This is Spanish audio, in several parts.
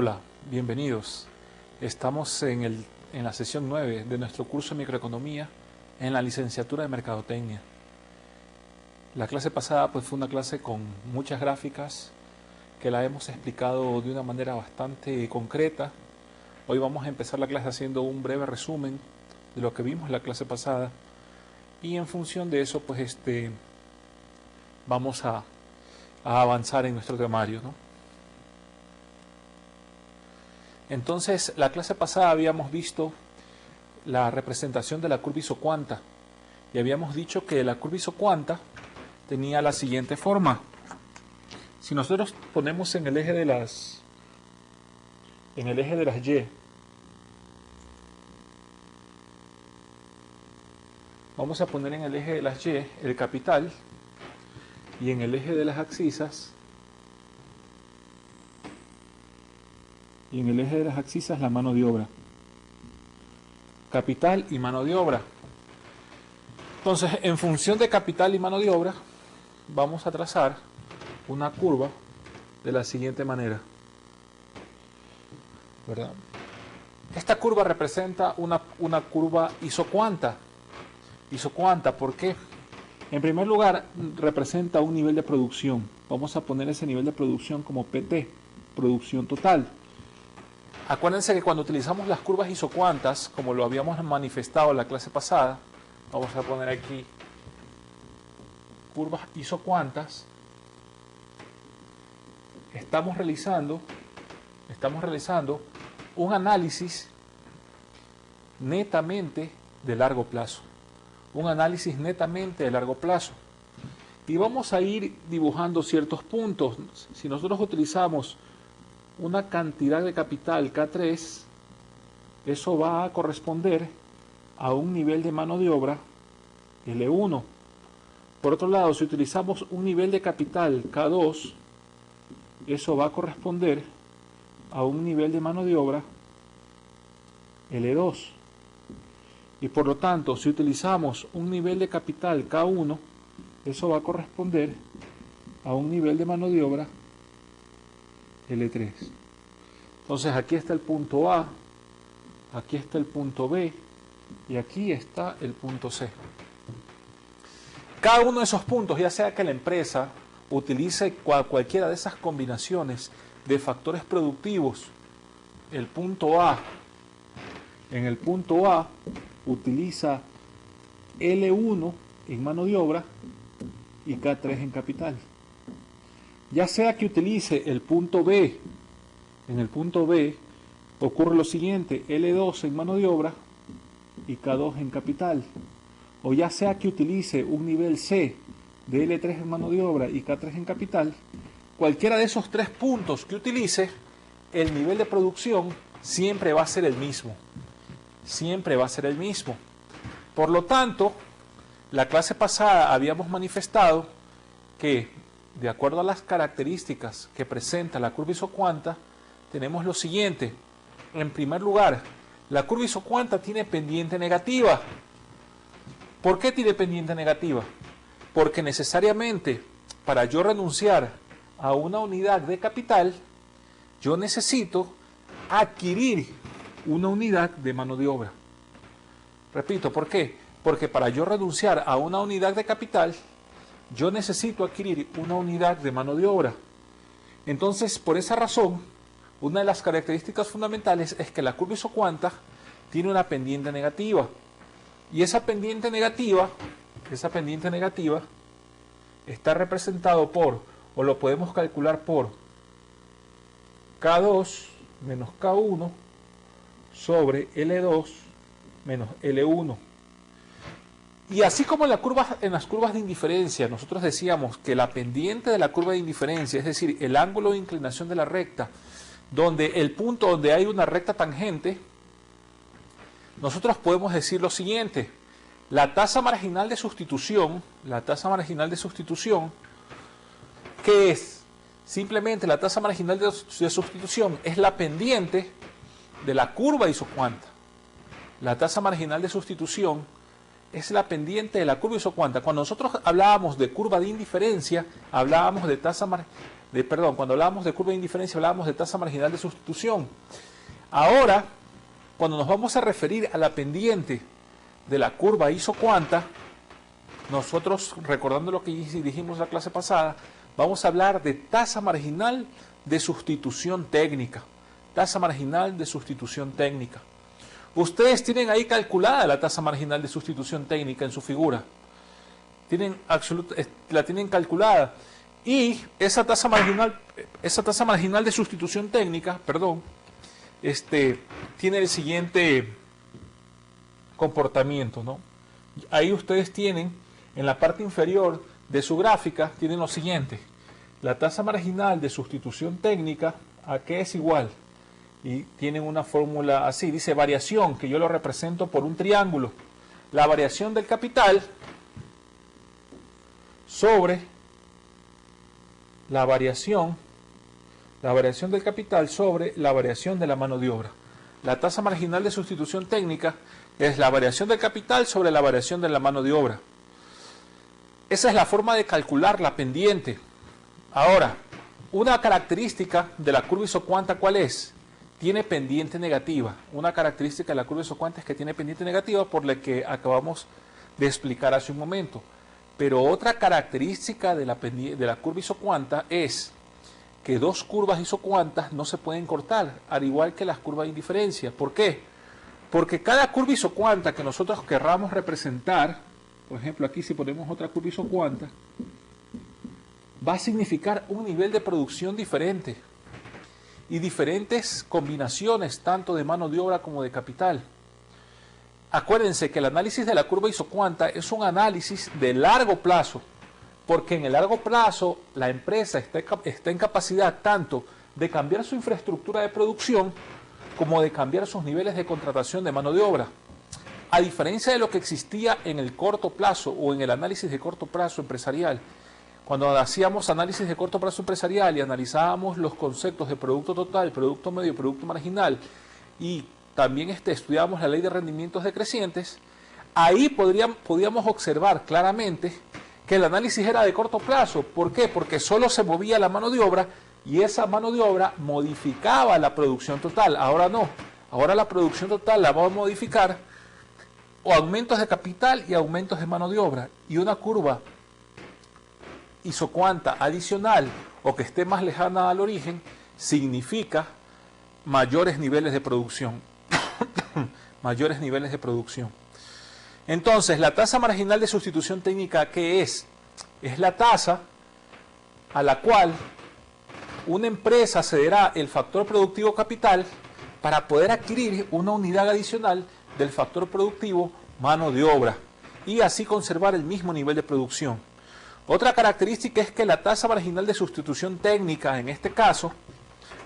Hola, bienvenidos. Estamos en la sesión 9 de nuestro curso de microeconomía en la licenciatura de mercadotecnia. La clase pasada pues fue una clase con muchas gráficas que la hemos explicado de una manera bastante concreta. Hoy vamos a empezar la clase haciendo un breve resumen de lo que vimos en la clase pasada y en función de eso pues vamos a avanzar en nuestro temario, ¿no? Entonces, la clase pasada habíamos visto la representación de la curva isocuanta y habíamos dicho que la curva isocuanta tenía la siguiente forma. Si nosotros ponemos en el eje de las Y, vamos a poner en el eje de las Y el capital y en el eje de las abscisas la mano de obra. Capital y mano de obra. Entonces, en función de capital y mano de obra, vamos a trazar una curva de la siguiente manera, ¿verdad? Esta curva representa una curva isocuanta. Isocuanta, ¿por qué? En primer lugar, representa un nivel de producción. Vamos a poner ese nivel de producción como PT, producción total. Acuérdense que cuando utilizamos las curvas isocuantas, como lo habíamos manifestado en la clase pasada, vamos a poner aquí curvas isocuantas, estamos realizando un análisis netamente de largo plazo. Y vamos a ir dibujando ciertos puntos. Si nosotros utilizamos una cantidad de capital K3, eso va a corresponder a un nivel de mano de obra L1. Por otro lado, si utilizamos un nivel de capital K2, eso va a corresponder a un nivel de mano de obra L2. Y por lo tanto, si utilizamos un nivel de capital K1, eso va a corresponder a un nivel de mano de obra L3. Entonces aquí está el punto A, aquí está el punto B y aquí está el punto C. Cada uno de esos puntos, ya sea que la empresa utilice cualquiera de esas combinaciones de factores productivos, el punto A, en el punto A utiliza L1 en mano de obra y K3 en capital. Ya sea que utilice el punto B, en el punto B ocurre lo siguiente, L2 en mano de obra y K2 en capital. O ya sea que utilice un nivel C de L3 en mano de obra y K3 en capital, cualquiera de esos tres puntos que utilice, el nivel de producción siempre va a ser el mismo. Siempre va a ser el mismo. Por lo tanto, la clase pasada habíamos manifestado que, de acuerdo a las características que presenta la curva isocuanta, tenemos lo siguiente. En primer lugar, la curva isocuanta tiene pendiente negativa. ¿Por qué tiene pendiente negativa? Porque necesariamente, para yo renunciar a una unidad de capital, yo necesito adquirir una unidad de mano de obra. Repito, ¿por qué? Porque para yo renunciar a una unidad de capital, yo necesito adquirir una unidad de mano de obra. Entonces, por esa razón, una de las características fundamentales es que la curva isocuanta tiene una pendiente negativa. Y esa pendiente negativa está representado por, o lo podemos calcular por, K2 menos K1 sobre L2 menos L1. Y así como en las curvas de indiferencia, nosotros decíamos que la pendiente de la curva de indiferencia, es decir, el ángulo de inclinación de la recta, donde el punto donde hay una recta tangente, nosotros podemos decir lo siguiente: la tasa marginal de sustitución, ¿qué es? Simplemente la tasa marginal de sustitución es la pendiente de la curva isocuanta. La tasa marginal de sustitución es la pendiente de la curva isocuanta. Cuando nosotros hablábamos de curva de indiferencia, hablábamos de cuando hablábamos de curva de indiferencia, hablábamos de tasa marginal de sustitución. Ahora, cuando nos vamos a referir a la pendiente de la curva isocuanta, nosotros, recordando lo que dijimos la clase pasada, vamos a hablar de tasa marginal de sustitución técnica. Tasa marginal de sustitución técnica. Ustedes tienen ahí calculada la tasa marginal de sustitución técnica en su figura. La tienen calculada. Y esa tasa marginal de sustitución técnica, tiene el siguiente comportamiento, ¿no? Ahí ustedes tienen, en la parte inferior de su gráfica, tienen lo siguiente. La tasa marginal de sustitución técnica, ¿a qué es igual? Y tienen una fórmula así, dice variación, que yo lo represento por un triángulo. La variación del capital sobre la variación del capital sobre la variación de la mano de obra. La tasa marginal de sustitución técnica es la variación del capital sobre la variación de la mano de obra. Esa es la forma de calcular la pendiente. Ahora, una característica de la curva isocuanta, ¿cuál es? Tiene pendiente negativa. Una característica de la curva isocuanta es que tiene pendiente negativa, por la que acabamos de explicar hace un momento. Pero otra característica de la curva isocuanta es que dos curvas isocuantas no se pueden cortar, al igual que las curvas de indiferencia. ¿Por qué? Porque cada curva isocuanta que nosotros querramos representar, por ejemplo aquí si ponemos otra curva isocuanta, va a significar un nivel de producción diferente y diferentes combinaciones tanto de mano de obra como de capital. Acuérdense que el análisis de la curva isocuanta es un análisis de largo plazo, porque en el largo plazo la empresa está en capacidad tanto de cambiar su infraestructura de producción como de cambiar sus niveles de contratación de mano de obra. A diferencia de lo que existía en el corto plazo o en el análisis de corto plazo empresarial, cuando hacíamos análisis de corto plazo empresarial y analizábamos los conceptos de producto total, producto medio, producto marginal, y también estudiábamos la ley de rendimientos decrecientes, ahí podíamos observar claramente que el análisis era de corto plazo. ¿Por qué? Porque solo se movía la mano de obra y esa mano de obra modificaba la producción total. Ahora no. Ahora la producción total la vamos a modificar o aumentos de capital y aumentos de mano de obra. Y una curva isocuanta adicional o que esté más lejana al origen significa mayores niveles de producción. Mayores niveles de producción. Entonces, la tasa marginal de sustitución técnica, ¿qué es? Es la tasa a la cual una empresa cederá el factor productivo capital para poder adquirir una unidad adicional del factor productivo mano de obra y así conservar el mismo nivel de producción. Otra característica es que la tasa marginal de sustitución técnica, en este caso,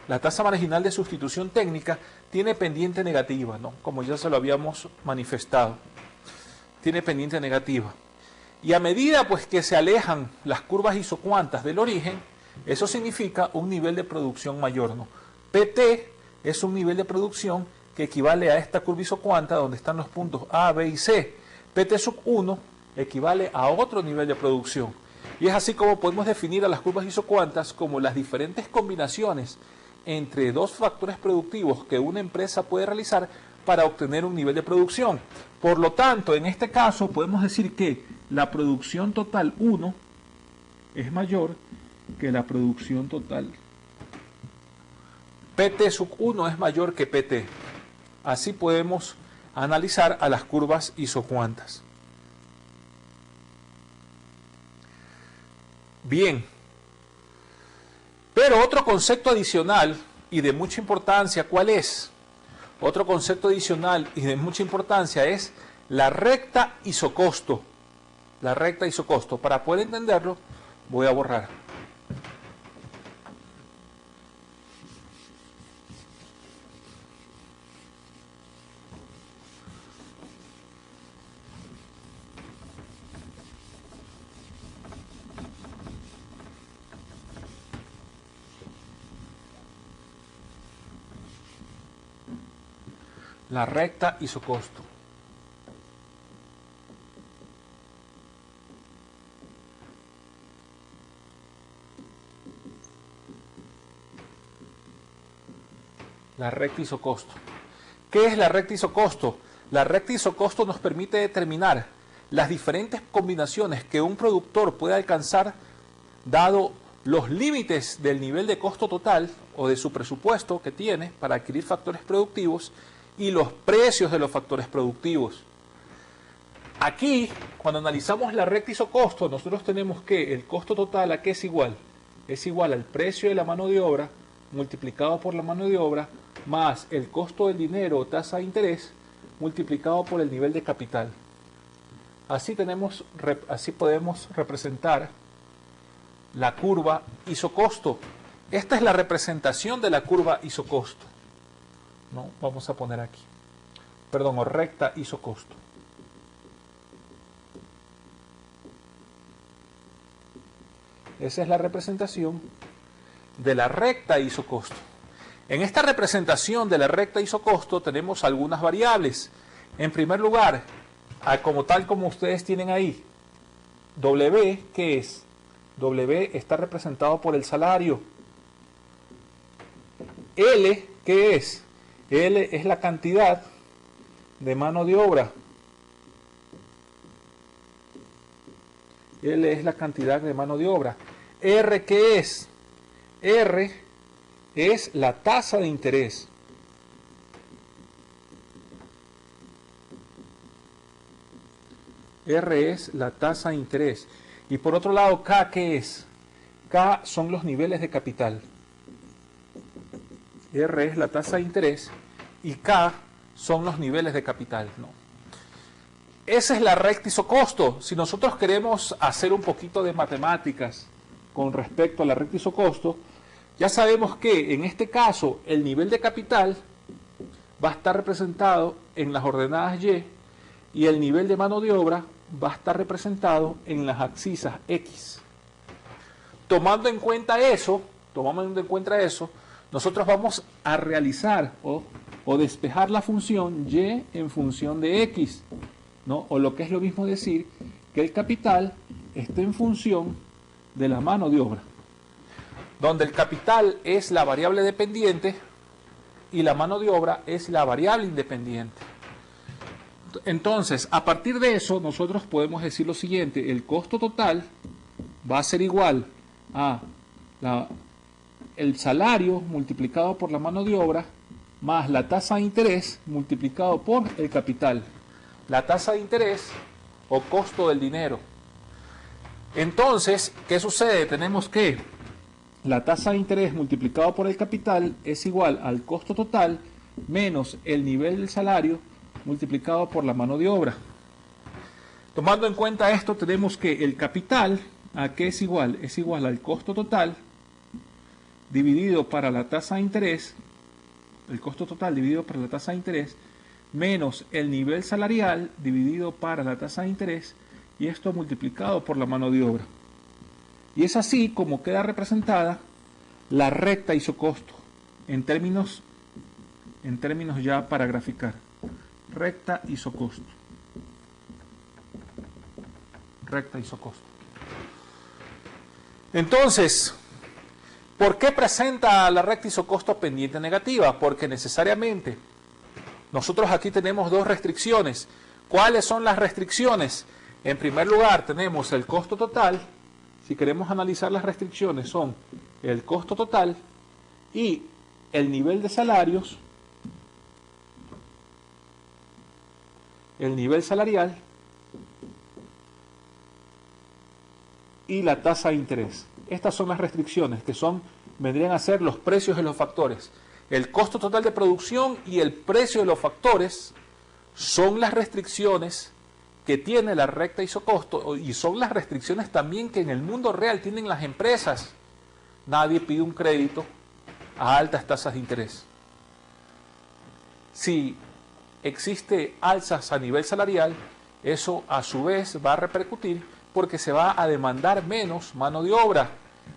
la tasa marginal de sustitución técnica tiene pendiente negativa, ¿no? Como ya se lo habíamos manifestado. Tiene pendiente negativa. Y a medida pues que se alejan las curvas isocuantas del origen, eso significa un nivel de producción mayor, ¿no? PT es un nivel de producción que equivale a esta curva isocuanta donde están los puntos A, B y C. PT sub 1 equivale a otro nivel de producción. Y es así como podemos definir a las curvas isocuantas como las diferentes combinaciones entre dos factores productivos que una empresa puede realizar para obtener un nivel de producción. Por lo tanto, en este caso podemos decir que la producción total 1 es mayor que la producción total. PT sub 1 es mayor que PT. Así podemos analizar a las curvas isocuantas. Bien. Pero otro concepto adicional y de mucha importancia, ¿cuál es? Otro concepto adicional y de mucha importancia es la recta isocosto. La recta isocosto. Para poder entenderlo, voy a borrar. La recta isocosto. La recta isocosto. ¿Qué es la recta isocosto? La recta isocosto nos permite determinar las diferentes combinaciones que un productor puede alcanzar dado los límites del nivel de costo total o de su presupuesto que tiene para adquirir factores productivos y los precios de los factores productivos. Aquí, cuando analizamos la recta isocosto, nosotros tenemos que el costo total, ¿a qué es igual? Es igual al precio de la mano de obra multiplicado por la mano de obra más el costo del dinero o tasa de interés multiplicado por el nivel de capital. Así podemos representar la curva isocosto. Esta es la representación de la curva isocosto. No, vamos a poner aquí. Perdón, o recta isocosto. Esa es la representación de la recta isocosto. En esta representación de la recta isocosto tenemos algunas variables. En primer lugar, tal como ustedes tienen ahí, W, ¿qué es? W está representado por el salario. L, ¿qué es? L es la cantidad de mano de obra. L es la cantidad de mano de obra. R, ¿qué es? R es la tasa de interés. R es la tasa de interés. Y por otro lado, K, ¿qué es? K son los niveles de capital. R es la tasa de interés y K son los niveles de capital, ¿no? Esa es la recta isocosto. Si nosotros queremos hacer un poquito de matemáticas con respecto a la recta isocosto, ya sabemos que en este caso el nivel de capital va a estar representado en las ordenadas y el nivel de mano de obra va a estar representado en las abscisas X. Tomando en cuenta eso, nosotros vamos a realizar o despejar la función Y en función de X, ¿no? O lo que es lo mismo decir que el capital esté en función de la mano de obra, donde el capital es la variable dependiente y la mano de obra es la variable independiente. Entonces, a partir de eso, nosotros podemos decir lo siguiente: el costo total va a ser igual a el salario multiplicado por la mano de obra más la tasa de interés multiplicado por el capital. La tasa de interés o costo del dinero. Entonces, ¿qué sucede? Tenemos que la tasa de interés multiplicado por el capital es igual al costo total menos el nivel del salario multiplicado por la mano de obra. Tomando en cuenta esto, tenemos que el capital, ¿a qué es igual? Es igual al costo total dividido para la tasa de interés, el costo total dividido para la tasa de interés, menos el nivel salarial dividido para la tasa de interés, y esto multiplicado por la mano de obra. Y es así como queda representada la recta isocosto, en términos ya para graficar. Recta isocosto. Recta isocosto. Entonces, ¿por qué presenta la recta isocosto pendiente negativa? Porque necesariamente nosotros aquí tenemos dos restricciones. ¿Cuáles son las restricciones? En primer lugar, tenemos el costo total. Si queremos analizar las restricciones, son el costo total y el nivel de salarios, el nivel salarial y la tasa de interés. Estas son las restricciones que vendrían a ser los precios de los factores. El costo total de producción y el precio de los factores son las restricciones que tiene la recta isocosto, y son las restricciones también que en el mundo real tienen las empresas. Nadie pide un crédito a altas tasas de interés. Si existe alzas a nivel salarial, eso a su vez va a repercutir porque se va a demandar menos mano de obra.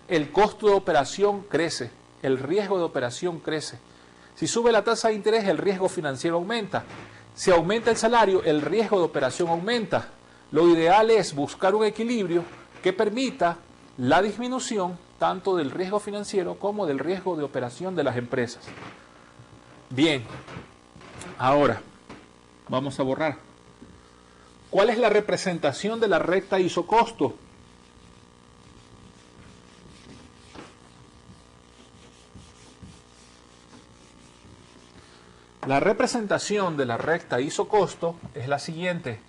El costo de operación crece, el riesgo de operación crece. Si sube la tasa de interés, el riesgo financiero aumenta. Si aumenta el salario, el riesgo de operación aumenta. Lo ideal es buscar un equilibrio que permita la disminución tanto del riesgo financiero como del riesgo de operación de las empresas. Bien, ahora vamos a borrar. ¿Cuál es la representación de la recta isocosto? La representación de la recta isocosto es la siguiente.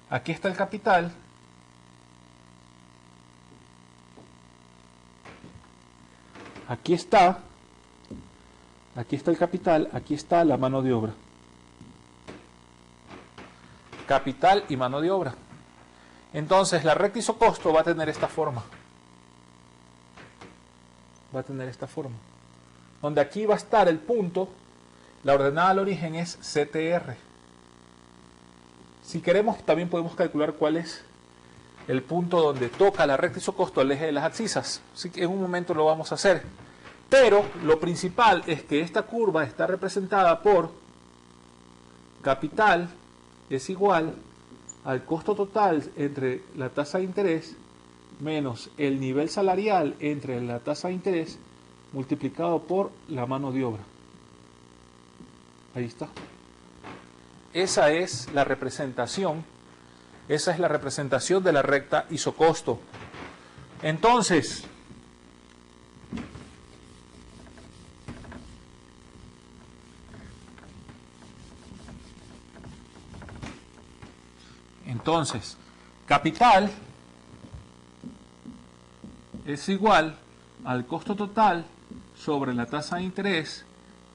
Aquí está el capital. Aquí está el capital, aquí está la mano de obra. Capital y mano de obra. Entonces la recta isocosto va a tener esta forma. Va a tener esta forma. Donde aquí va a estar el punto, la ordenada al origen es CTR. Si queremos también podemos calcular cuál es el punto donde toca la recta isocosto al eje de las abscisas. Así que en un momento lo vamos a hacer. Pero lo principal es que esta curva está representada por capital es igual al costo total entre la tasa de interés menos el nivel salarial entre la tasa de interés multiplicado por la mano de obra. Ahí está. Esa es la representación de la recta isocosto. Entonces, capital es igual al costo total sobre la tasa de interés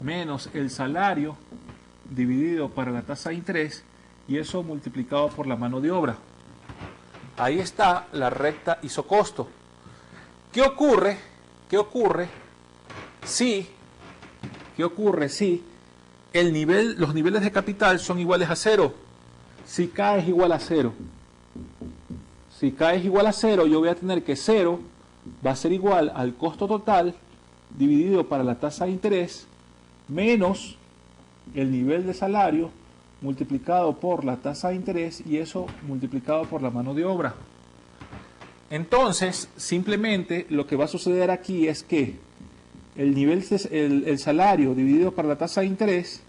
menos el salario dividido para la tasa de interés y eso multiplicado por la mano de obra. Ahí está la recta isocosto. ¿Qué ocurre si los niveles de capital son iguales a 0? Si K es igual a 0. Si K es igual a 0, yo voy a tener que 0 va a ser igual al costo total dividido para la tasa de interés menos el nivel de salario multiplicado por la tasa de interés y eso multiplicado por la mano de obra. Entonces, simplemente lo que va a suceder aquí es que el salario dividido por la tasa de interés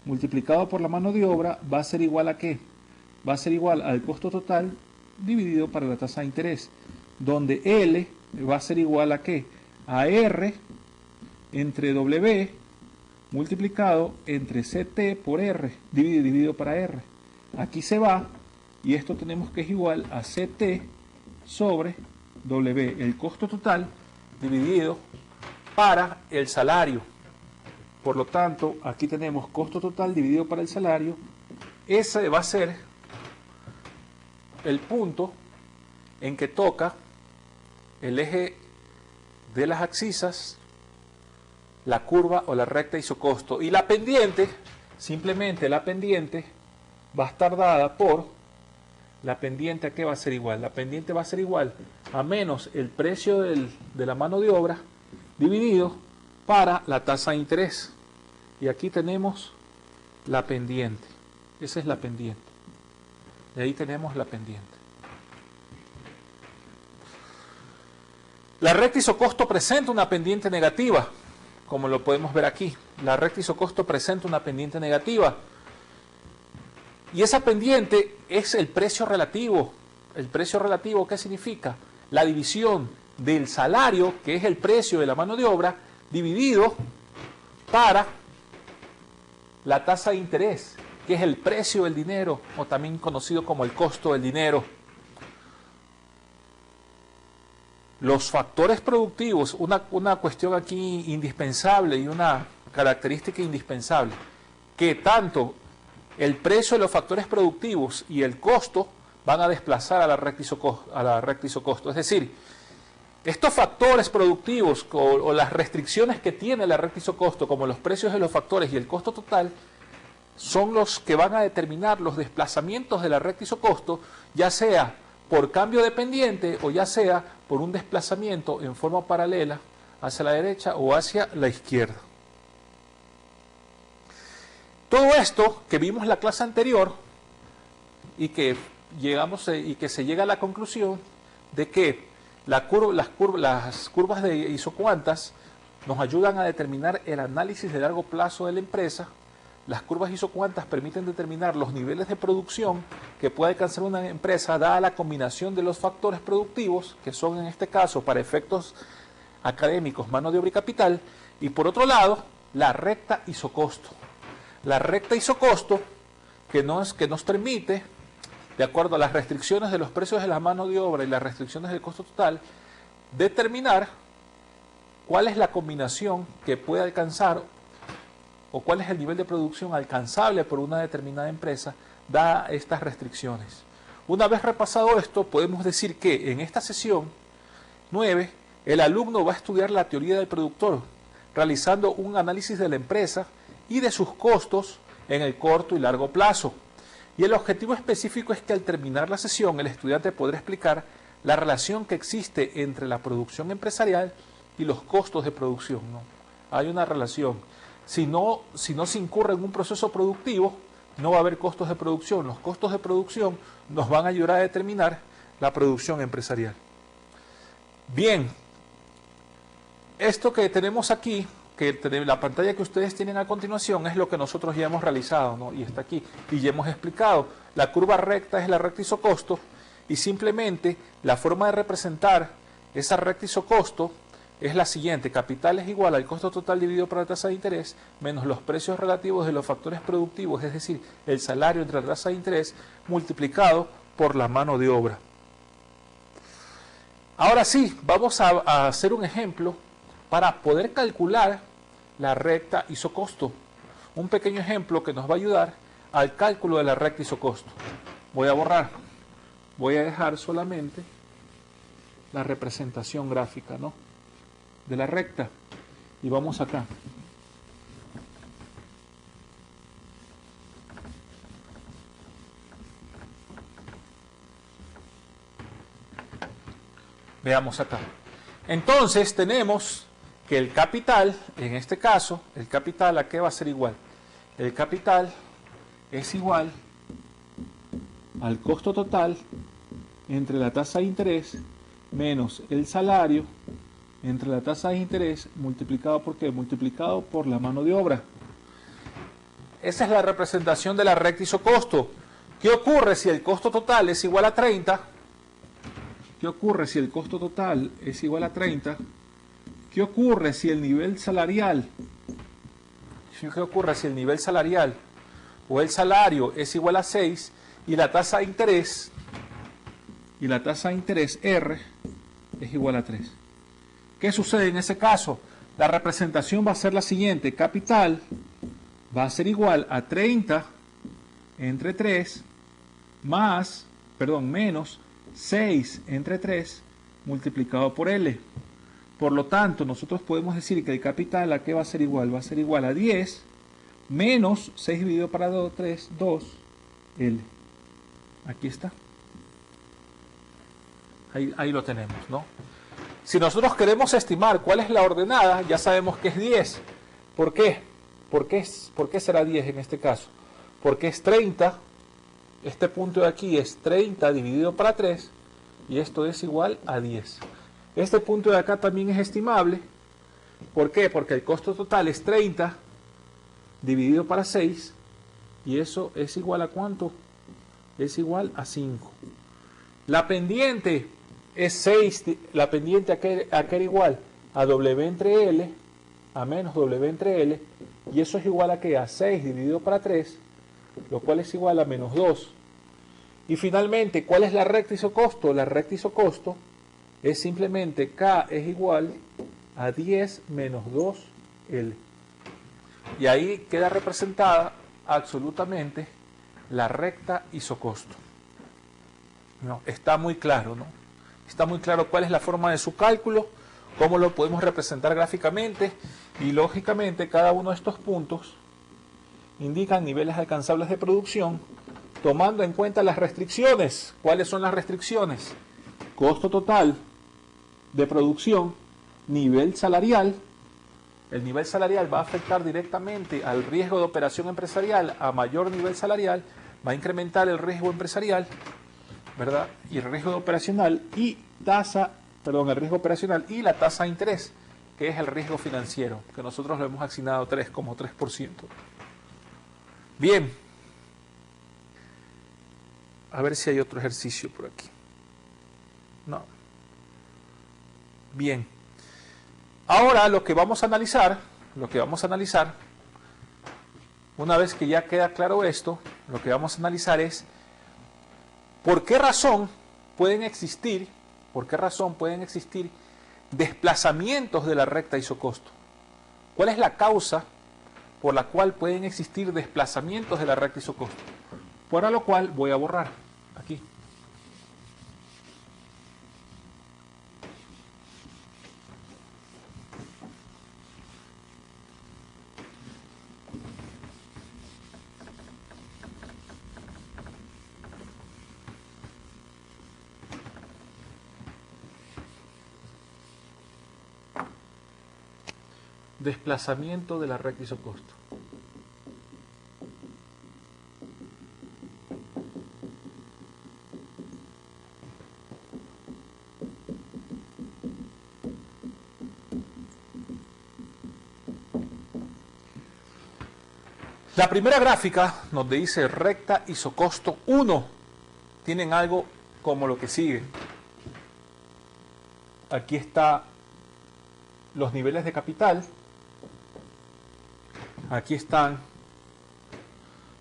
multiplicado por la mano de obra va a ser igual a ¿qué? Va a ser igual al costo total dividido para la tasa de interés, donde L va a ser igual a ¿qué? A R entre W multiplicado entre CT por R, dividido para R. Aquí se va, y esto tenemos que es igual a CT sobre W, el costo total, dividido para el salario. Por lo tanto, aquí tenemos costo total dividido para el salario. Ese va a ser el punto en que toca el eje de las abscisas, la curva o la recta isocosto. Y la pendiente, simplemente la pendiente va a estar dada por la pendiente. ¿A qué va a ser igual? La pendiente va a ser igual a menos el precio de la mano de obra dividido para la tasa de interés. Y aquí tenemos la pendiente. Esa es la pendiente. Y ahí tenemos la pendiente. La recta isocosto presenta una pendiente negativa, como lo podemos ver aquí. La recta isocosto presenta una pendiente negativa. Y esa pendiente es el precio relativo. ¿El precio relativo qué significa? La división del salario, que es el precio de la mano de obra, dividido para la tasa de interés, que es el precio del dinero, o también conocido como el costo del dinero. Los factores productivos, una cuestión aquí indispensable y una característica indispensable, que tanto el precio de los factores productivos y el costo van a desplazar a la recta isocosto. Es decir, estos factores productivos o las restricciones que tiene la recta isocosto, como los precios de los factores y el costo total, son los que van a determinar los desplazamientos de la recta isocosto, ya sea por cambio de pendiente o ya sea por un desplazamiento en forma paralela hacia la derecha o hacia la izquierda. Todo esto que vimos en la clase anterior y que se llega a la conclusión de que las curvas de isocuantas nos ayudan a determinar el análisis de largo plazo de la empresa. Las curvas isocuantas permiten determinar los niveles de producción que puede alcanzar una empresa dada la combinación de los factores productivos, que son en este caso para efectos académicos mano de obra y capital, y por otro lado la recta isocosto. La recta isocosto que nos permite, de acuerdo a las restricciones de los precios de la mano de obra y las restricciones del costo total, determinar cuál es la combinación que puede alcanzar o cuál es el nivel de producción alcanzable por una determinada empresa dadas estas restricciones. Una vez repasado esto, podemos decir que en esta sesión 9, el alumno va a estudiar la teoría del productor, realizando un análisis de la empresa y de sus costos en el corto y largo plazo. Y el objetivo específico es que al terminar la sesión, el estudiante podrá explicar la relación que existe entre la producción empresarial y los costos de producción, ¿no? Hay una relación. Si no se incurre en un proceso productivo, no va a haber costos de producción. Los costos de producción nos van a ayudar a determinar la producción empresarial. Bien, esto que tenemos aquí, que la pantalla que ustedes tienen a continuación, es lo que nosotros ya hemos realizado, ¿no? Y está aquí. Y ya hemos explicado. La curva recta es la recta isocosto, y simplemente la forma de representar esa recta isocosto es la siguiente: capital es igual al costo total dividido por la tasa de interés menos los precios relativos de los factores productivos, es decir, el salario entre la tasa de interés multiplicado por la mano de obra. Ahora sí, vamos a hacer un ejemplo para poder calcular la recta isocosto. Un pequeño ejemplo que nos va a ayudar al cálculo de la recta isocosto. Voy a borrar, voy a dejar solamente la representación gráfica, ¿no?, de la recta, y vamos acá. Veamos acá. Entonces tenemos que el capital, en este caso, el capital, ¿a qué va a ser igual? El capital es igual al costo total entre la tasa de interés menos el salario entre la tasa de interés multiplicado por ¿qué? Multiplicado por la mano de obra. Esa es la representación de la recta isocosto. ¿Qué ocurre si el costo total es igual a 30? ¿Qué ocurre si el costo total es igual a 30? ¿Qué ocurre si el nivel salarial? ¿Qué ocurre si el nivel salarial o el salario es igual a 6 y la tasa de interés R es igual a 3? ¿Qué sucede en ese caso? La representación va a ser la siguiente: capital va a ser igual a 30 entre 3 menos 6 entre 3 multiplicado por L. Por lo tanto, nosotros podemos decir que el capital, ¿a qué va a ser igual? Va a ser igual a 10 menos 6 dividido para 2, 2, L. Aquí está. Ahí lo tenemos, ¿no? Si nosotros queremos estimar cuál es la ordenada, ya sabemos que es 10. ¿Por qué? ¿Por qué será 10 en este caso? Porque es 30, este punto de aquí es 30 dividido para 3, y esto es igual a 10. Este punto de acá también es estimable. ¿Por qué? Porque el costo total es 30 dividido para 6, y eso es igual a ¿cuánto? Es igual a 5. La pendiente es 6, la pendiente a qué era igual a W entre L, a menos W entre L, y eso es igual a ¿qué? A 6 dividido para 3, lo cual es igual a menos 2. Y finalmente, ¿cuál es la recta isocosto? La recta isocosto es simplemente K es igual a 10 menos 2L. Y ahí queda representada absolutamente la recta isocosto. ¿No? Está muy claro, ¿no? Está muy claro cuál es la forma de su cálculo, cómo lo podemos representar gráficamente, y lógicamente cada uno de estos puntos indican niveles alcanzables de producción, tomando en cuenta las restricciones. ¿Cuáles son las restricciones? Costo total de producción, nivel salarial. El nivel salarial va a afectar directamente al riesgo de operación empresarial. A mayor nivel salarial va a incrementar el riesgo empresarial, ¿verdad? Y el riesgo operacional y el riesgo operacional y la tasa de interés. que es el riesgo financiero, que nosotros lo hemos asignado 3,3%. Bien, a ver si hay otro ejercicio por aquí. No. Bien. Ahora lo que vamos a analizar, una vez que ya queda claro esto, lo que vamos a analizar es por qué razón pueden existir desplazamientos de la recta isocosto. ¿Cuál es la causa por la cual pueden existir desplazamientos de la recta isocosto? Para lo cual voy a borrar aquí. Desplazamiento de la recta isocosto. La primera gráfica nos dice recta isocosto 1. Tienen algo como lo que sigue. Aquí está los niveles de capital. Aquí están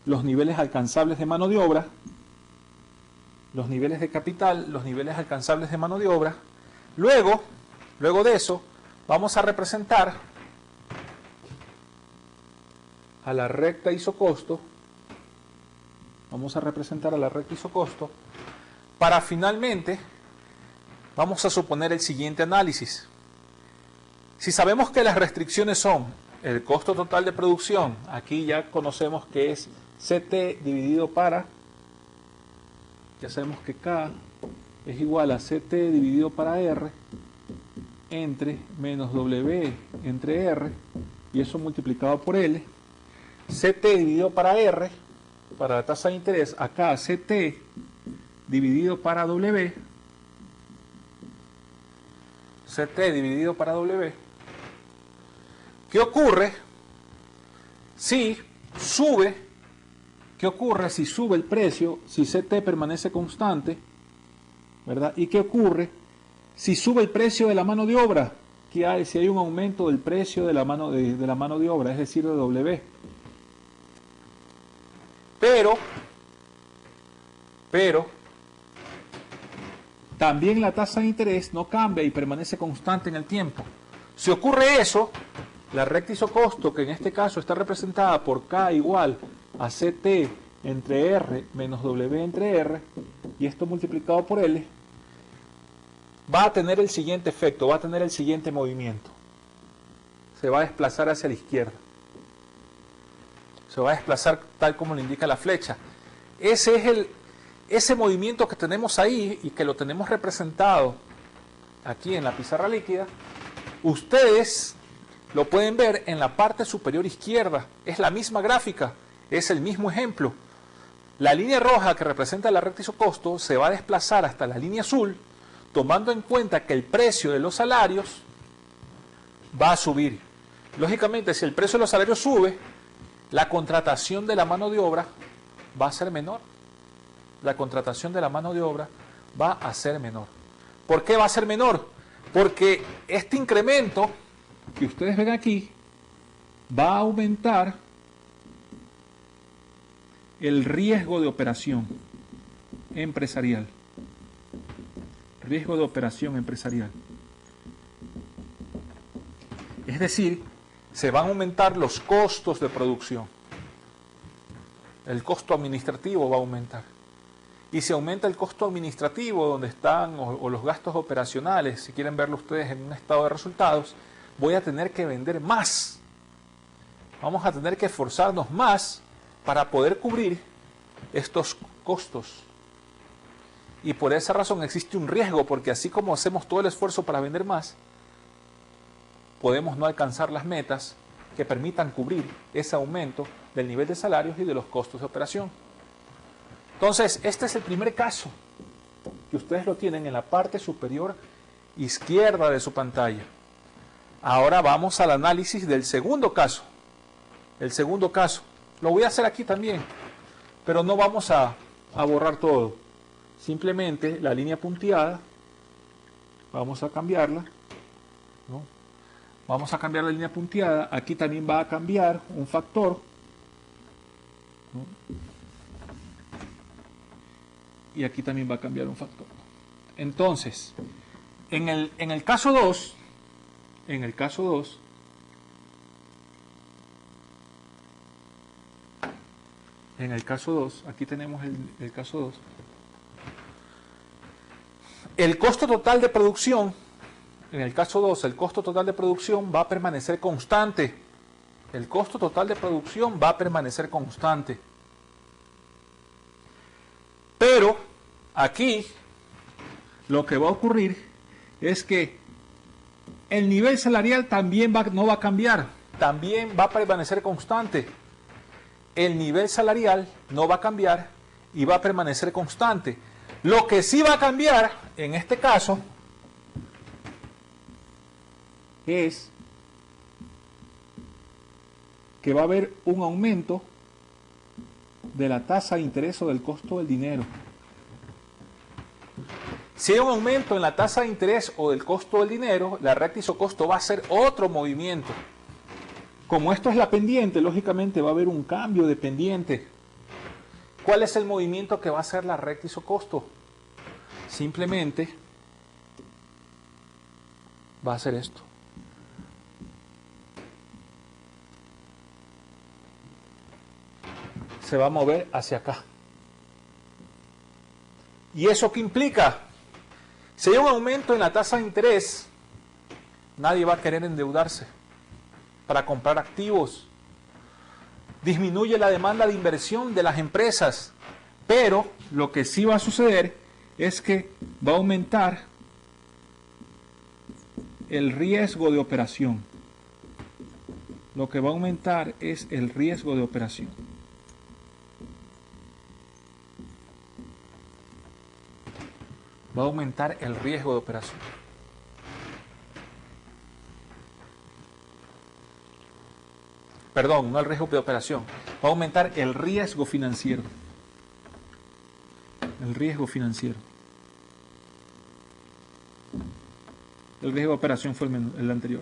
los niveles alcanzables de mano de obra. Los niveles de capital, los niveles alcanzables de mano de obra. Luego de eso, vamos a representar a la recta isocosto. Vamos a representar a la recta isocosto para finalmente vamos a suponer el siguiente análisis. Si sabemos que las restricciones son el costo total de producción, aquí ya conocemos que es CT dividido para, ya sabemos que K es igual a CT dividido para R entre menos W entre R, y eso multiplicado por L. CT dividido para R, para la tasa de interés, acá CT dividido para W, CT dividido para W. ¿Qué ocurre si sube? ¿Qué ocurre si sube el precio, si CT permanece constante, ¿verdad? ¿Y qué ocurre si sube el precio de la mano de obra? ¿Qué hay si hay un aumento del precio de la mano de obra, es decir, de W? Pero también la tasa de interés no cambia y permanece constante en el tiempo. Si ocurre eso, la recta isocosto, que en este caso está representada por K igual a CT entre R menos W entre R, y esto multiplicado por L, va a tener el siguiente efecto, va a tener el siguiente movimiento. Se va a desplazar hacia la izquierda. Se va a desplazar tal como lo indica la flecha. Ese es ese movimiento que tenemos ahí y que lo tenemos representado aquí en la pizarra líquida. Ustedes lo pueden ver en la parte superior izquierda. Es la misma gráfica, es el mismo ejemplo. La línea roja que representa la recta isocosto se va a desplazar hasta la línea azul, tomando en cuenta que el precio de los salarios va a subir. Lógicamente, si el precio de los salarios sube, la contratación de la mano de obra va a ser menor. La contratación de la mano de obra va a ser menor. ¿Por qué va a ser menor? Porque este incremento que ustedes ven aquí va a aumentar el riesgo de operación empresarial. Riesgo de operación empresarial. Es decir, se van a aumentar los costos de producción. El costo administrativo va a aumentar. Y si aumenta el costo administrativo, donde están, o los gastos operacionales, si quieren verlo ustedes en un estado de resultados, voy a tener que vender más. Vamos a tener que esforzarnos más para poder cubrir estos costos. Y por esa razón existe un riesgo, porque así como hacemos todo el esfuerzo para vender más, podemos no alcanzar las metas que permitan cubrir ese aumento del nivel de salarios y de los costos de operación. Entonces, este es el primer caso que ustedes lo tienen en la parte superior izquierda de su pantalla. Ahora vamos al análisis del segundo caso. El segundo caso. Lo voy a hacer aquí también, pero no vamos a borrar todo. Simplemente la línea punteada, vamos a cambiarla, ¿no? Vamos a cambiar la línea punteada. Aquí también va a cambiar un factor, ¿no? Y aquí también va a cambiar un factor. Entonces, en el caso 2, aquí tenemos el caso 2. El costo total de producción, en el caso 2, el costo total de producción va a permanecer constante. El costo total de producción va a permanecer constante. Pero aquí lo que va a ocurrir es que el nivel salarial también no va a cambiar, también va a permanecer constante. El nivel salarial no va a cambiar y va a permanecer constante. Lo que sí va a cambiar en este caso es que va a haber un aumento de la tasa de interés o del costo del dinero. Si hay un aumento en la tasa de interés o del costo del dinero, la recta isocosto va a hacer otro movimiento. Como esto es la pendiente, lógicamente va a haber un cambio de pendiente. ¿Cuál es el movimiento que va a hacer la recta isocosto? Simplemente va a hacer esto. Se va a mover hacia acá. ¿Y eso qué implica? Si hay un aumento en la tasa de interés, nadie va a querer endeudarse para comprar activos. Disminuye la demanda de inversión de las empresas, pero lo que sí va a suceder es que va a aumentar el riesgo de operación. Lo que va a aumentar es el riesgo de operación. Va a aumentar el riesgo de operación. Perdón, no el riesgo de operación. Va a aumentar el riesgo financiero. El riesgo financiero. El riesgo de operación fue el anterior.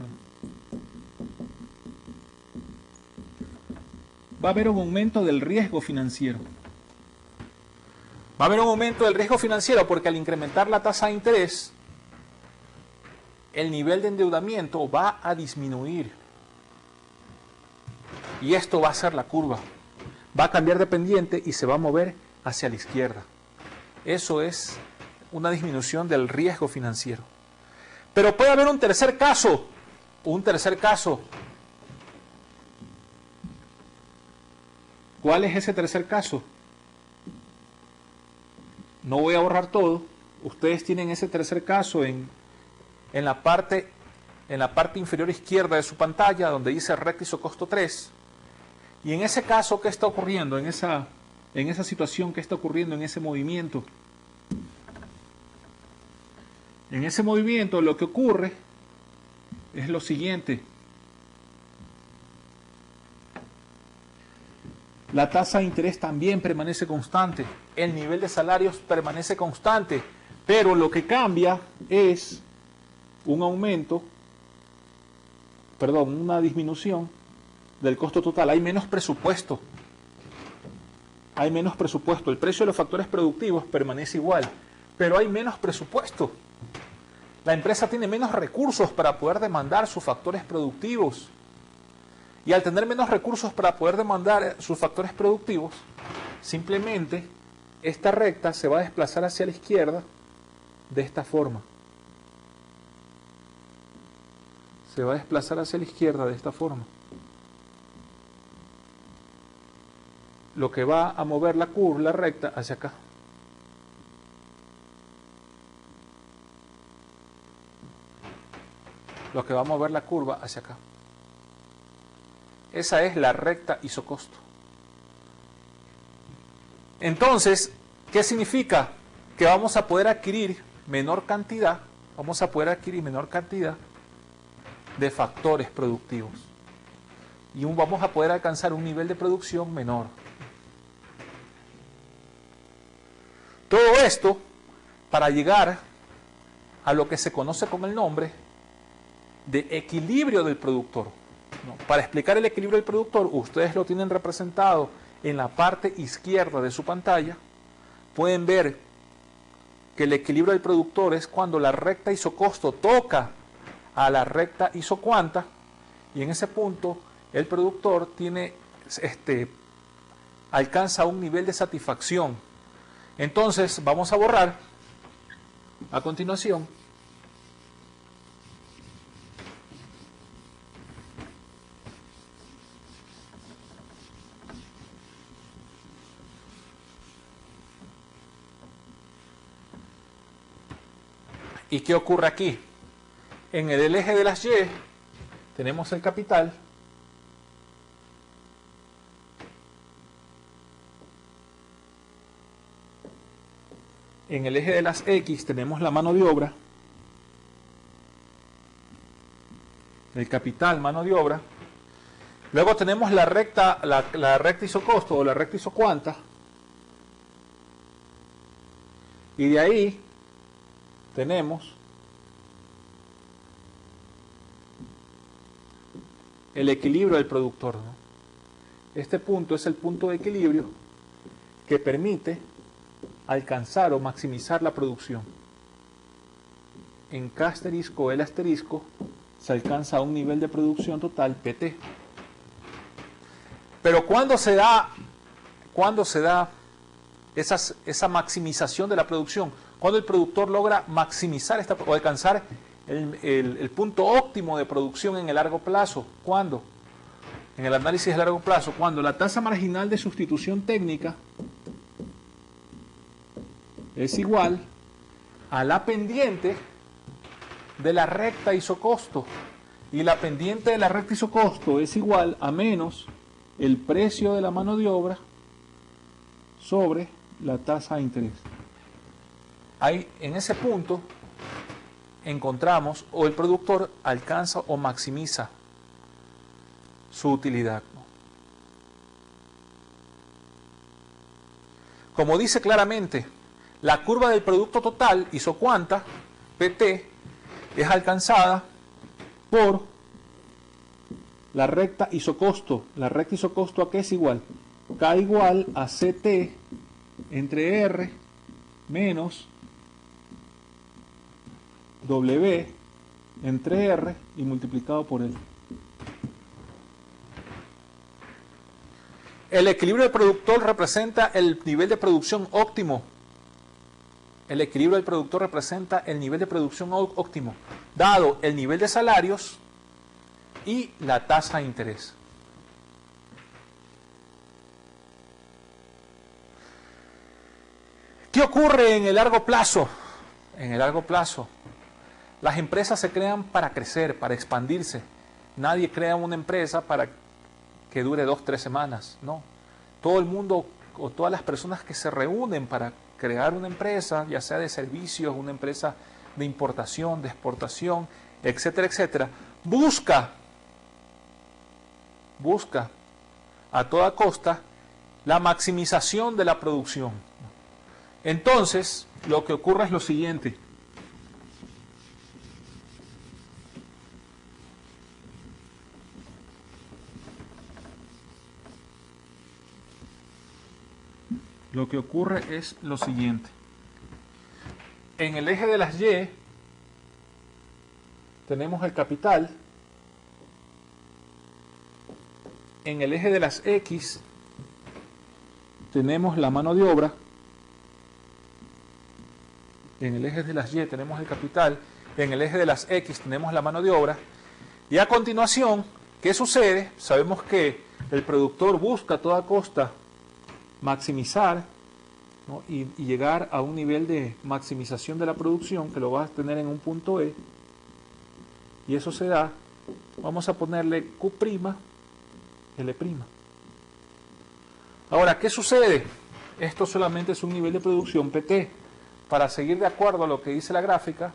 Va a haber un aumento del riesgo financiero. Va a haber un aumento del riesgo financiero porque al incrementar la tasa de interés, el nivel de endeudamiento va a disminuir. Y esto va a ser la curva. Va a cambiar de pendiente y se va a mover hacia la izquierda. Eso es una disminución del riesgo financiero. Pero puede haber un tercer caso. Un tercer caso. ¿Cuál es ese tercer caso? No voy a borrar todo. Ustedes tienen ese tercer caso en la parte inferior izquierda de su pantalla, donde dice recta isocosto 3. Y en ese caso, ¿qué está ocurriendo? En esa situación, ¿qué está ocurriendo en ese movimiento? En ese movimiento lo que ocurre es lo siguiente. La tasa de interés también permanece constante. El nivel de salarios permanece constante. Pero lo que cambia es una disminución del costo total. Hay menos presupuesto. Hay menos presupuesto. El precio de los factores productivos permanece igual, pero hay menos presupuesto. La empresa tiene menos recursos para poder demandar sus factores productivos. Y al tener menos recursos para poder demandar sus factores productivos, simplemente esta recta se va a desplazar hacia la izquierda de esta forma. Se va a desplazar hacia la izquierda de esta forma. Lo que va a mover la curva, la recta, hacia acá. Lo que va a mover la curva hacia acá. Esa es la recta isocosto. Entonces, ¿qué significa? Que vamos a poder adquirir menor cantidad, de factores productivos. Y vamos a poder alcanzar un nivel de producción menor. Todo esto para llegar a lo que se conoce con el nombre de equilibrio del productor. ¿No? Para explicar el equilibrio del productor, ustedes lo tienen representado en la parte izquierda de su pantalla. Pueden ver que el equilibrio del productor es cuando la recta isocosto toca a la recta isocuanta, y en ese punto el productor alcanza un nivel de satisfacción. Entonces vamos a borrar a continuación ¿y qué ocurre aquí? En el eje de las Y tenemos el capital, en el eje de las X tenemos la mano de obra, el capital, mano de obra, luego tenemos la recta isocosto o la recta isocuanta, y de ahí tenemos el equilibrio del productor, ¿no? Este punto es el punto de equilibrio que permite alcanzar o maximizar la producción. En K asterisco L asterisco se alcanza un nivel de producción total PT. Pero ¿cuándo se da esa maximización de la producción? Cuando el productor logra maximizar o alcanzar el punto óptimo de producción en el largo plazo. ¿Cuándo? En el análisis de largo plazo, cuando la tasa marginal de sustitución técnica es igual a la pendiente de la recta isocosto, y la pendiente de la recta isocosto es igual a menos el precio de la mano de obra sobre la tasa de interés. Ahí, en ese punto encontramos o el productor alcanza o maximiza su utilidad. Como dice claramente, la curva del producto total isocuanta, PT, es alcanzada por la recta isocosto. La recta isocosto, ¿a qué es igual? K igual a CT entre R menos W entre R y multiplicado por L. El equilibrio del productor representa el nivel de producción óptimo. El equilibrio del productor representa el nivel de producción óptimo, dado el nivel de salarios y la tasa de interés. ¿Qué ocurre en el largo plazo? En el largo plazo, las empresas se crean para crecer, para expandirse. Nadie crea una empresa para que dure 2-3 semanas, no. Todo el mundo o todas las personas que se reúnen para crear una empresa, ya sea de servicios, una empresa de importación, de exportación, etcétera, etcétera, busca a toda costa la maximización de la producción. Entonces, lo que ocurre es lo siguiente. Lo que ocurre es lo siguiente. En el eje de las Y tenemos el capital. En el eje de las X tenemos la mano de obra. En el eje de las Y tenemos el capital. En el eje de las X tenemos la mano de obra. Y a continuación, ¿qué sucede? Sabemos que el productor busca a toda costa maximizar, ¿no? y llegar a un nivel de maximización de la producción que lo va a tener en un punto E, y eso se da, vamos a ponerle Q', L'. Ahora, ¿qué sucede? Esto solamente es un nivel de producción PT. Para seguir de acuerdo a lo que dice la gráfica,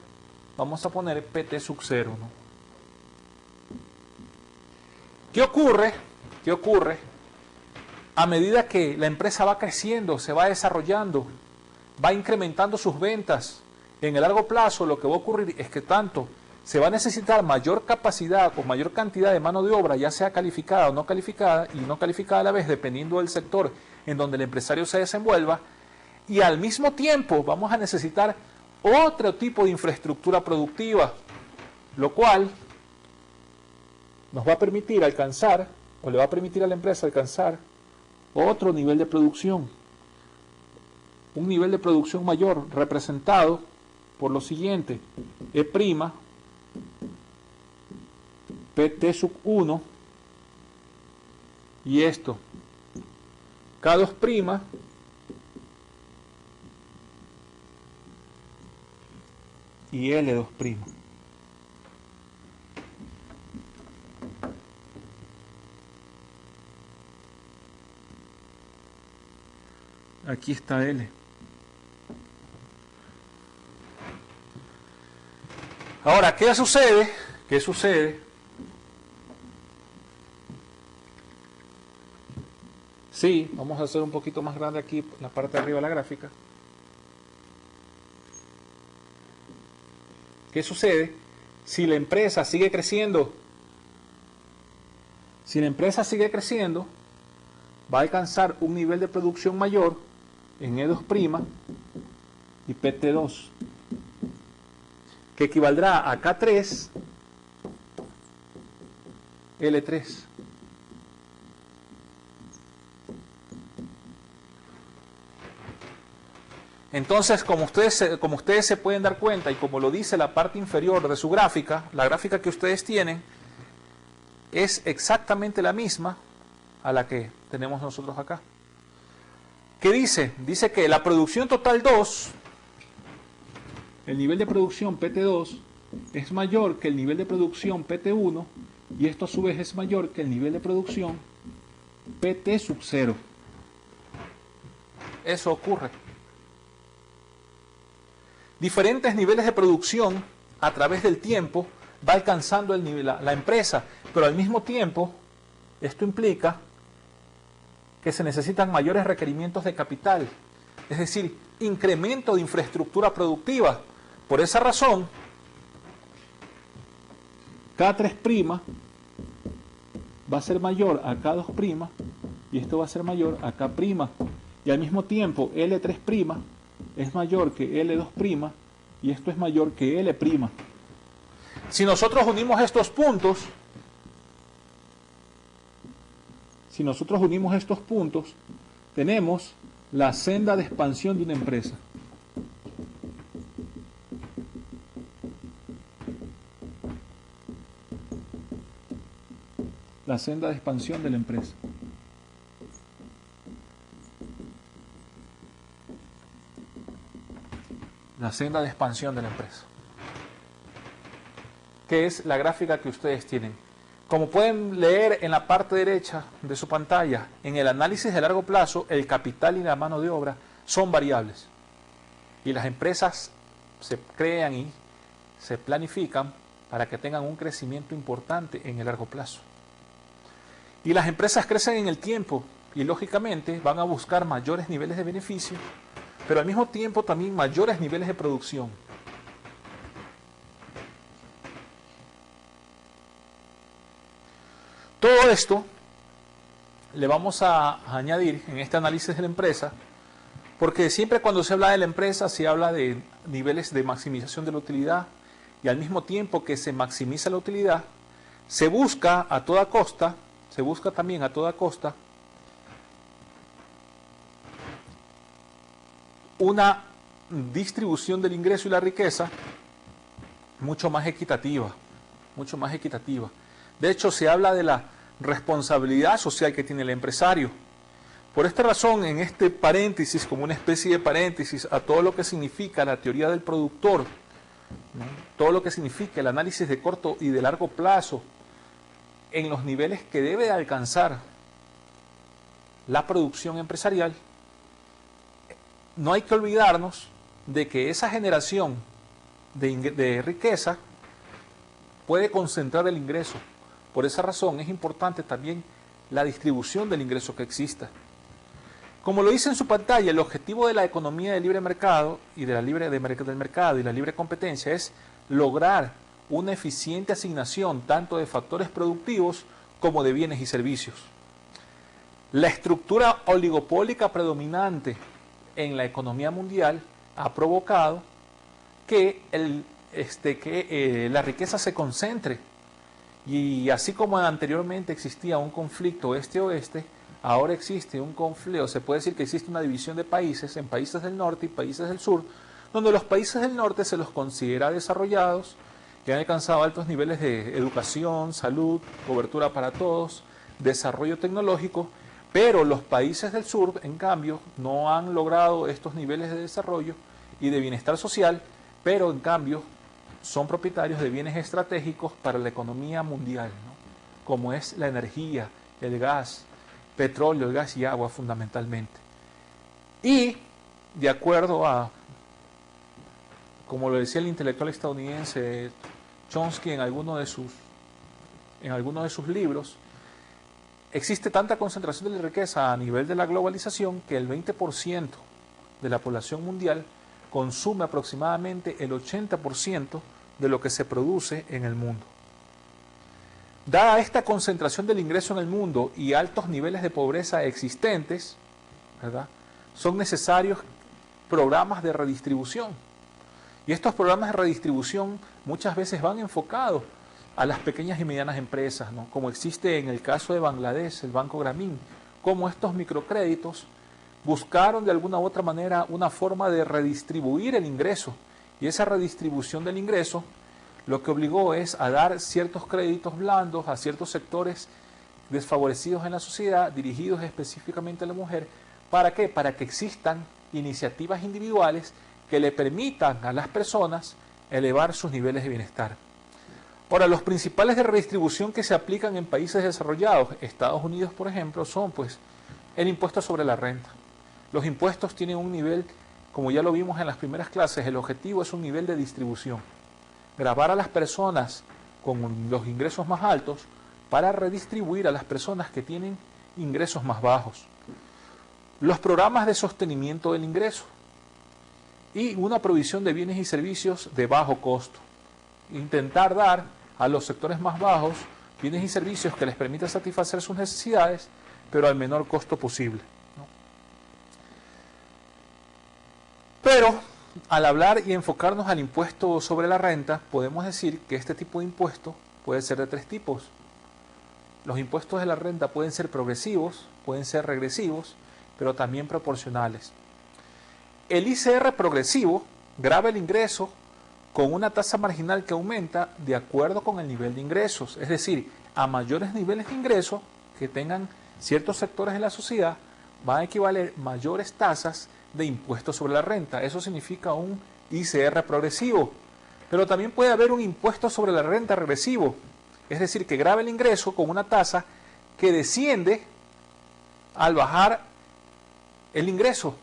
vamos a poner PT sub 0, ¿no? ¿Qué ocurre? ¿Qué ocurre? A medida que la empresa va creciendo, se va desarrollando, va incrementando sus ventas, en el largo plazo lo que va a ocurrir es que tanto se va a necesitar mayor capacidad o mayor cantidad de mano de obra, ya sea calificada o no calificada, y no calificada a la vez, dependiendo del sector en donde el empresario se desenvuelva, y al mismo tiempo vamos a necesitar otro tipo de infraestructura productiva, lo cual nos va a permitir alcanzar, o le va a permitir a la empresa alcanzar otro nivel de producción, un nivel de producción mayor representado por lo siguiente: E', PT sub 1, y esto, K2', y L2'. Aquí está L. Ahora, ¿qué sucede? ¿Qué sucede? Sí, vamos a hacer un poquito más grande aquí en la parte de arriba de la gráfica. ¿Qué sucede? Si la empresa sigue creciendo, va a alcanzar un nivel de producción mayor en E2' y PT2, que equivaldrá a K3, L3. Entonces, como ustedes se pueden dar cuenta, y como lo dice la parte inferior de su gráfica, la gráfica que ustedes tienen es exactamente la misma a la que tenemos nosotros acá. ¿Qué dice? Dice que la producción total 2, el nivel de producción PT2, es mayor que el nivel de producción PT1, y esto a su vez es mayor que el nivel de producción PT sub 0. Eso ocurre. Diferentes niveles de producción a través del tiempo va alcanzando la empresa, pero al mismo tiempo esto implica que se necesitan mayores requerimientos de capital, es decir, incremento de infraestructura productiva. Por esa razón, K3' va a ser mayor a K2', y esto va a ser mayor a K', y al mismo tiempo L3' es mayor que L2', y esto es mayor que L'. Si nosotros unimos estos puntos, tenemos la senda de expansión de una empresa. La senda de expansión de la empresa. La senda de expansión de la empresa, que es la gráfica que ustedes tienen. Como pueden leer en la parte derecha de su pantalla, en el análisis de largo plazo, el capital y la mano de obra son variables. Y las empresas se crean y se planifican para que tengan un crecimiento importante en el largo plazo. Y las empresas crecen en el tiempo y lógicamente van a buscar mayores niveles de beneficio, pero al mismo tiempo también mayores niveles de producción. Todo esto le vamos a añadir en este análisis de la empresa, porque siempre cuando se habla de la empresa se habla de niveles de maximización de la utilidad, y al mismo tiempo que se maximiza la utilidad, se busca a toda costa, una distribución del ingreso y la riqueza mucho más equitativa. De hecho, se habla de la responsabilidad social que tiene el empresario. Por esta razón, en este paréntesis, como una especie de paréntesis a todo lo que significa la teoría del productor, ¿no? Todo lo que significa el análisis de corto y de largo plazo, en los niveles que debe alcanzar la producción empresarial, no hay que olvidarnos de que esa generación de riqueza puede concentrar el ingreso, Por esa razón es importante también la distribución del ingreso que exista. Como lo dice en su pantalla, el objetivo de la economía de libre mercado y del mercado y la libre competencia es lograr una eficiente asignación tanto de factores productivos como de bienes y servicios. La estructura oligopólica predominante en la economía mundial ha provocado que la riqueza se concentre, y así como anteriormente existía un conflicto este-oeste, ahora existe un conflicto, se puede decir que existe una división de países en países del norte y países del sur, donde los países del norte se los considera desarrollados, que han alcanzado altos niveles de educación, salud, cobertura para todos, desarrollo tecnológico, pero los países del sur, en cambio, no han logrado estos niveles de desarrollo y de bienestar social, pero en cambio son propietarios de bienes estratégicos para la economía mundial, ¿no? Como es la energía, el gas, petróleo, el gas y agua fundamentalmente. Y de acuerdo a, como lo decía el intelectual estadounidense Chomsky en alguno de sus libros, existe tanta concentración de la riqueza a nivel de la globalización que el 20% de la población mundial consume aproximadamente el 80% de lo que se produce en el mundo. Dada esta concentración del ingreso en el mundo y altos niveles de pobreza existentes, ¿verdad?, son necesarios programas de redistribución. Y estos programas de redistribución muchas veces van enfocados a las pequeñas y medianas empresas, ¿no?, como existe en el caso de Bangladesh, el Banco Grameen, como estos microcréditos buscaron de alguna u otra manera una forma de redistribuir el ingreso, y esa redistribución del ingreso lo que obligó es a dar ciertos créditos blandos a ciertos sectores desfavorecidos en la sociedad, dirigidos específicamente a la mujer. ¿Para qué? Para que existan iniciativas individuales que le permitan a las personas elevar sus niveles de bienestar. Ahora, los principales de redistribución que se aplican en países desarrollados, Estados Unidos por ejemplo, son pues el impuesto sobre la renta. Los impuestos tienen un nivel, como ya lo vimos en las primeras clases, el objetivo es un nivel de distribución. Gravar a las personas con los ingresos más altos para redistribuir a las personas que tienen ingresos más bajos. Los programas de sostenimiento del ingreso y una provisión de bienes y servicios de bajo costo. Intentar dar a los sectores más bajos bienes y servicios que les permitan satisfacer sus necesidades, pero al menor costo posible, ¿no? Pero al hablar y enfocarnos al impuesto sobre la renta, podemos decir que este tipo de impuesto puede ser de tres tipos. Los impuestos de la renta pueden ser progresivos, pueden ser regresivos, pero también proporcionales. El ICR progresivo grava el ingreso con una tasa marginal que aumenta de acuerdo con el nivel de ingresos. Es decir, a mayores niveles de ingresos que tengan ciertos sectores de la sociedad, van a equivaler mayores tasas de impuestos sobre la renta. Eso significa un ICR progresivo. Pero también puede haber un impuesto sobre la renta regresivo. Es decir, que grava el ingreso con una tasa que desciende al bajar el ingreso.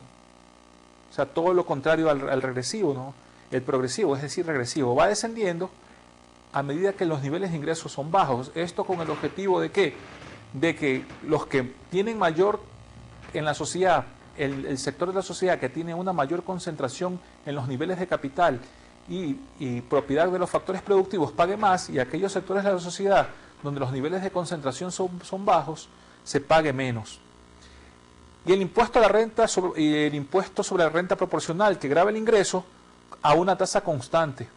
O sea, todo lo contrario al regresivo, ¿no? El progresivo, es decir, regresivo, va descendiendo a medida que los niveles de ingresos son bajos. Esto con el objetivo de ¿qué? De que los que tienen mayor en la sociedad, el sector de la sociedad que tiene una mayor concentración en los niveles de capital y propiedad de los factores productivos pague más, y aquellos sectores de la sociedad donde los niveles de concentración son bajos, se pague menos. Y el impuesto a la renta el impuesto sobre la renta proporcional que grava el ingreso a una tasa constante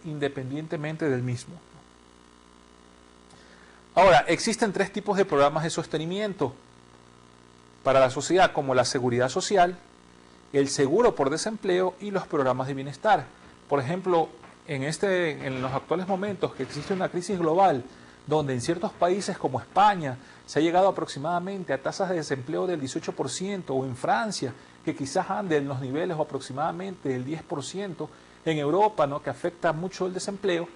independientemente del mismo. Ahora, existen tres tipos de programas de sostenimiento para la sociedad, como la seguridad social, el seguro por desempleo y los programas de bienestar. Por ejemplo, en los actuales momentos que existe una crisis global, donde en ciertos países como España se ha llegado aproximadamente a tasas de desempleo del 18%, o en Francia, que quizás ande en los niveles o aproximadamente del 10%, en Europa, ¿no?, que afecta mucho el desempleo,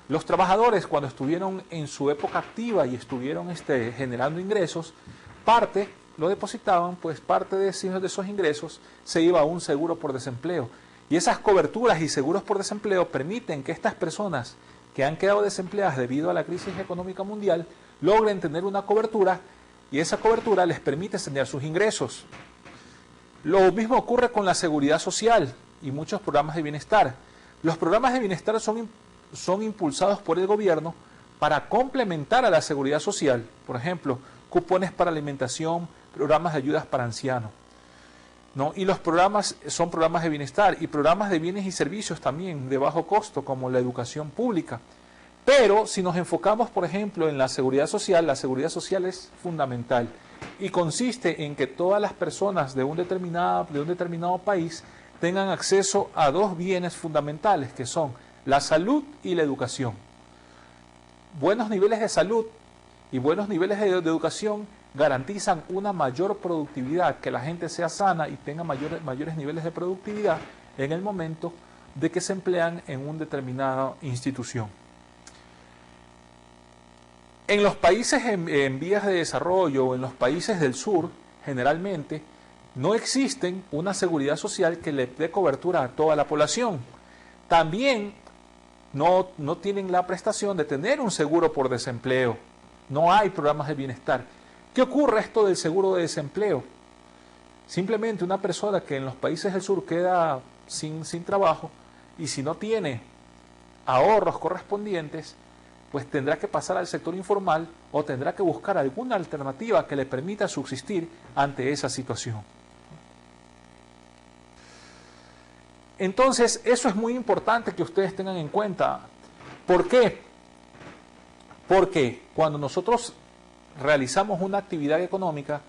los trabajadores, cuando estuvieron en su época activa y estuvieron generando ingresos, parte lo depositaban, pues parte de esos ingresos se iba a un seguro por desempleo. Y esas coberturas y seguros por desempleo permiten que estas personas que han quedado desempleadas debido a la crisis económica mundial logren tener una cobertura y esa cobertura les permite tener sus ingresos. Lo mismo ocurre con la seguridad social y muchos programas de bienestar. Los programas de bienestar son impulsados por el gobierno para complementar a la seguridad social. Por ejemplo, cupones para alimentación, programas de ayudas para ancianos, ¿no? Y los programas son programas de bienestar y programas de bienes y servicios también de bajo costo, como la educación pública. Pero si nos enfocamos, por ejemplo, en la seguridad social es fundamental y consiste en que todas las personas de un determinado país tengan acceso a dos bienes fundamentales, que son la salud y la educación. Buenos niveles de salud y buenos niveles de educación garantizan una mayor productividad, que la gente sea sana y tenga mayores niveles de productividad en el momento de que se emplean en una determinada institución. En los países en vías de desarrollo o en los países del sur, generalmente, no existen una seguridad social que le dé cobertura a toda la población. También no tienen la prestación de tener un seguro por desempleo. No hay programas de bienestar. ¿Qué ocurre esto del seguro de desempleo? Simplemente una persona que en los países del sur queda sin trabajo y si no tiene ahorros correspondientes, pues tendrá que pasar al sector informal o tendrá que buscar alguna alternativa que le permita subsistir ante esa situación. Entonces, eso es muy importante que ustedes tengan en cuenta. ¿Por qué? Porque cuando nosotros realizamos una actividad económica,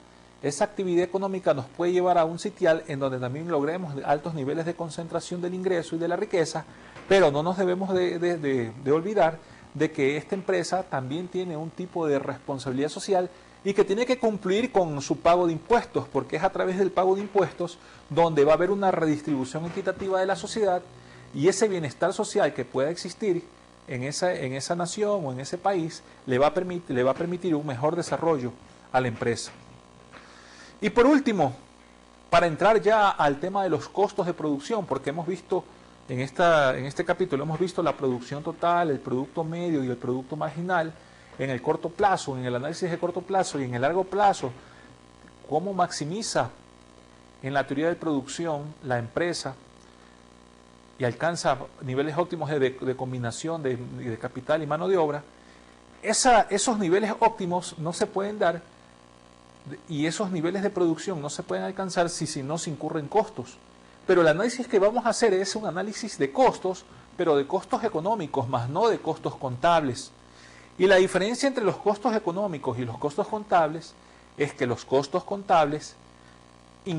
esa actividad económica nos puede llevar a un sitial en donde también logremos altos niveles de concentración del ingreso y de la riqueza, pero no nos debemos de olvidar de que esta empresa también tiene un tipo de responsabilidad social y que tiene que cumplir con su pago de impuestos, porque es a través del pago de impuestos donde va a haber una redistribución equitativa de la sociedad y ese bienestar social que pueda existir en esa nación o en ese país le va a permitir un mejor desarrollo a la empresa. Y por último, para entrar ya al tema de los costos de producción, porque hemos visto en este capítulo hemos visto la producción total, el producto medio y el producto marginal en el corto plazo, en el análisis de corto plazo y en el largo plazo, cómo maximiza en la teoría de producción la empresa y alcanza niveles óptimos de combinación de capital y mano de obra. Esos niveles óptimos no se pueden dar y esos niveles de producción no se pueden alcanzar si no se incurren costos. Pero el análisis que vamos a hacer es un análisis de costos, pero de costos económicos, más no de costos contables. Y la diferencia entre los costos económicos y los costos contables es que los costos contables no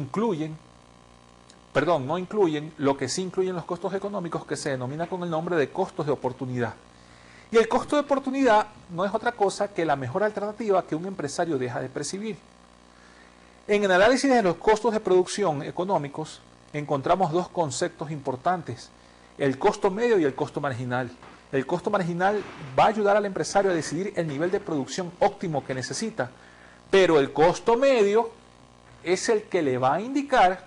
incluyen lo que sí incluyen los costos económicos, que se denomina con el nombre de costos de oportunidad. Y el costo de oportunidad no es otra cosa que la mejor alternativa que un empresario deja de percibir. En el análisis de los costos de producción económicos encontramos dos conceptos importantes: el costo medio y el costo marginal. El costo marginal va a ayudar al empresario a decidir el nivel de producción óptimo que necesita, pero el costo medio es el que le va a indicar,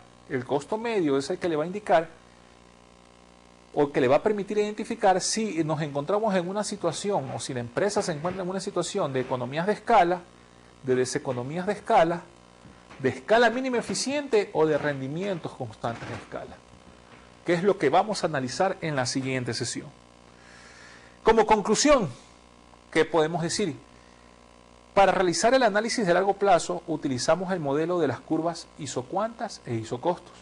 o que le va a permitir identificar si nos encontramos en una situación o si la empresa se encuentra en una situación de economías de escala, de deseconomías de escala mínima eficiente o de rendimientos constantes de escala, que es lo que vamos a analizar en la siguiente sesión. Como conclusión, ¿qué podemos decir? Para realizar el análisis de largo plazo utilizamos el modelo de las curvas isocuantas e isocostos.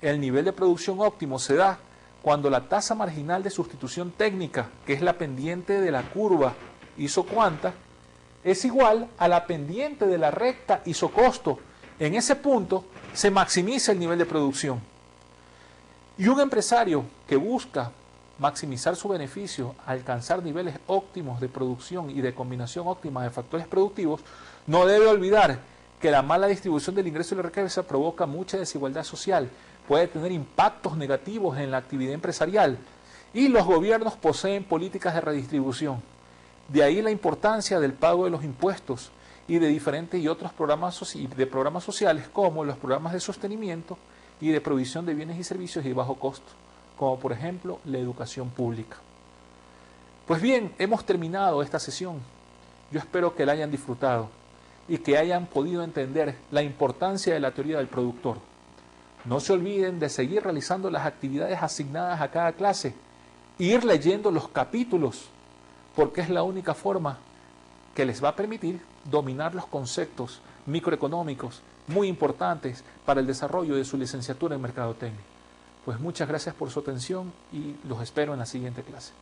El nivel de producción óptimo se da cuando la tasa marginal de sustitución técnica, que es la pendiente de la curva isocuanta, es igual a la pendiente de la recta isocosto. En ese punto se maximiza el nivel de producción. Y un empresario que busca maximizar su beneficio, alcanzar niveles óptimos de producción y de combinación óptima de factores productivos, no debe olvidar que la mala distribución del ingreso y la riqueza provoca mucha desigualdad social, puede tener impactos negativos en la actividad empresarial y los gobiernos poseen políticas de redistribución. De ahí la importancia del pago de los impuestos y de diferentes y otros programas sociales como los programas de sostenimiento y de provisión de bienes y servicios de bajo costo, como por ejemplo la educación pública. Pues bien, hemos terminado esta sesión. Yo espero que la hayan disfrutado y que hayan podido entender la importancia de la teoría del productor. No se olviden de seguir realizando las actividades asignadas a cada clase, ir leyendo los capítulos, porque es la única forma que les va a permitir dominar los conceptos microeconómicos muy importantes para el desarrollo de su licenciatura en Mercadotecnia. Pues muchas gracias por su atención y los espero en la siguiente clase.